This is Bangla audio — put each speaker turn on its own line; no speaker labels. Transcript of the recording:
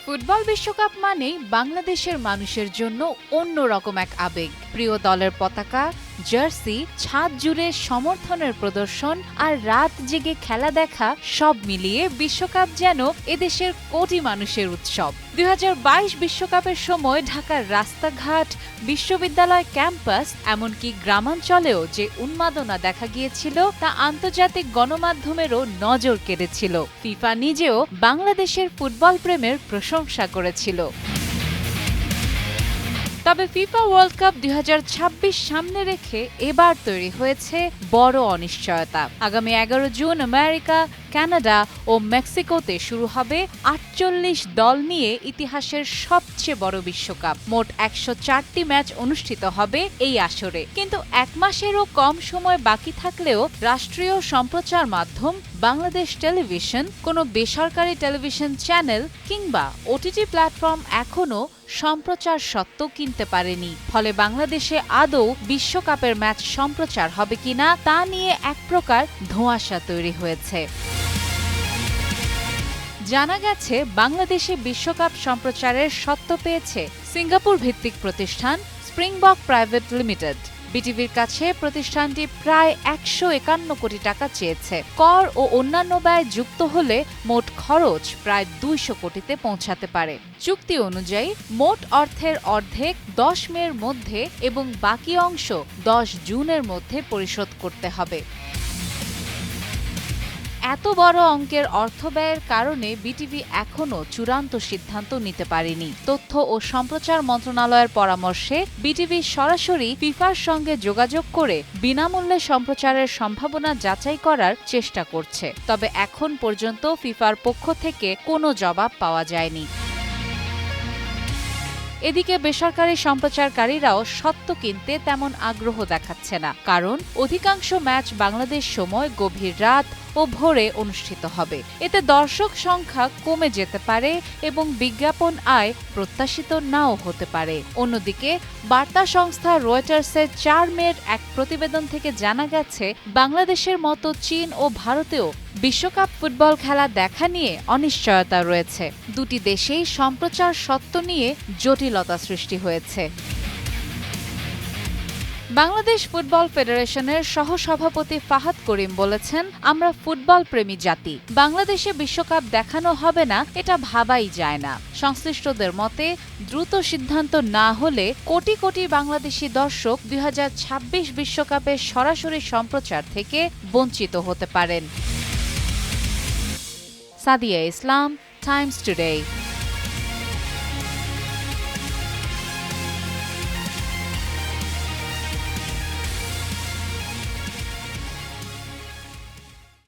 ফুটবল বিশ্বকাপ মানেই বাংলাদেশের মানুষের জন্য অন্যরকম এক আবেগ। প্রিয় দলের পতাকা, জার্সি, ছাদ জুড়ে সমর্থনের প্রদর্শন আর রাত জেগে খেলা দেখা সব মিলিয়ে বিশ্বকাপ যেন এদেশের কোটি মানুষের উৎসব। ২০২২ বিশ্বকাপের সময় ঢাকার রাস্তাঘাট, বিশ্ববিদ্যালয় ক্যাম্পাস, এমনকি গ্রামাঞ্চলেও যে উন্মাদনা দেখা গিয়েছিল তা আন্তর্জাতিক গণমাধ্যমেরও নজর কেড়েছিল। ফিফা নিজেও বাংলাদেশের ফুটবল প্রেমের প্রশংসা করেছিল। তবে ফিফা ওয়ার্ল্ড কাপ ২০২৬ সামনে রেখে এবার তৈরি হয়েছে বড় অনিশ্চয়তা। আগামী ১১ জুন আমেরিকা, কানাডা ও মেক্সিকোতে শুরু হবে ৪৮ দল নিয়ে ইতিহাসের সবচেয়ে বড় বিশ্বকাপ। মোট ১০৪টি ম্যাচ অনুষ্ঠিত হবে এই আসরে। কিন্তু এক মাসেরও কম সময় বাকি থাকলেও রাষ্ট্রীয় সম্প্রচার মাধ্যম বাংলাদেশ টেলিভিশন, কোনো বেসরকারি টেলিভিশন চ্যানেল কিংবা ওটিটি প্ল্যাটফর্ম এখনও সম্প্রচার স্বত্ব কিনতে পারেনি। ফলে বাংলাদেশে আদৌ বিশ্বকাপের ম্যাচ সম্প্রচার হবে কিনা তা নিয়ে এক প্রকার ধোঁয়াশা তৈরি হয়েছে। জানা গেছে, বাংলাদেশে বিশ্বকাপ সম্প্রচারের স্বত্ব পেয়েছে সিঙ্গাপুর ভিত্তিক প্রতিষ্ঠান স্প্রিংবক প্রাইভেট লিমিটেড। বিটিভির কাছে প্রতিষ্ঠানটি প্রায় ১৫১ কোটি টাকা চেয়েছে। কর ও অন্যান্য ব্যয় যুক্ত হলে মোট খরচ প্রায় ২০০ কোটিতে পৌঁছাতে পারে। চুক্তি অনুযায়ী মোট অর্থের অর্ধেক ১০ মের মধ্যে এবং বাকি অংশ ১০ জুনের মধ্যে পরিশোধ করতে হবে। এত বড় অঙ্কের অর্থ ব্যয়ের কারণে বিটিভি এখনও চূড়ান্ত সিদ্ধান্ত নিতে পারেনি। তথ্য ও সম্প্রচার মন্ত্রণালয়ের পরামর্শে বিটিভি সরাসরি ফিফার সঙ্গে যোগাযোগ করে বিনামূল্যে সম্প্রচারের সম্ভাবনা যাচাই করার চেষ্টা করছে। তবে এখন পর্যন্ত ফিফার পক্ষ থেকে কোনো জবাব পাওয়া যায়নি। এদিকে বেসরকারি সম্প্রচারকারীরাও স্বত্ব কিনতে তেমন আগ্রহ দেখাচ্ছে না, কারণ অধিকাংশ ম্যাচ বাংলাদেশ সময় গভীর রাত ও ভোরে অনুষ্ঠিত হবে। এতে দর্শক সংখ্যা কমে যেতে পারে এবং বিজ্ঞাপন আয় প্রত্যাশিত নাও হতে পারে। অন্যদিকে বার্তা সংস্থা রয়টার্সের ৪ মের এক প্রতিবেদন থেকে জানা গেছে, বাংলাদেশের মতো চীন ও ভারতেও বিশ্বকাপ ফুটবল খেলা দেখা নিয়ে অনিশ্চয়তা রয়েছে। দুটি দেশেই সম্প্রচার স্বত্ব নিয়ে জটিলতা সৃষ্টি হয়েছে। বাংলাদেশ ফুটবল ফেডারেশনের সহসভাপতি ফাহাদ করিম বলেছেন, আমরা ফুটবল প্রেমী জাতি। বাংলাদেশে বিশ্বকাপ দেখানো হবে না এটা ভাবাই যায় না। সংশ্লিষ্টদের মতে দ্রুত সিদ্ধান্ত না হলে কোটি কোটি বাংলাদেশি দর্শক ২০২৬ বিশ্বকাপের সরাসরি সম্প্রচার থেকে বঞ্চিত হতে পারেন। সাদিয়া ইসলাম, টাইমস টুডে।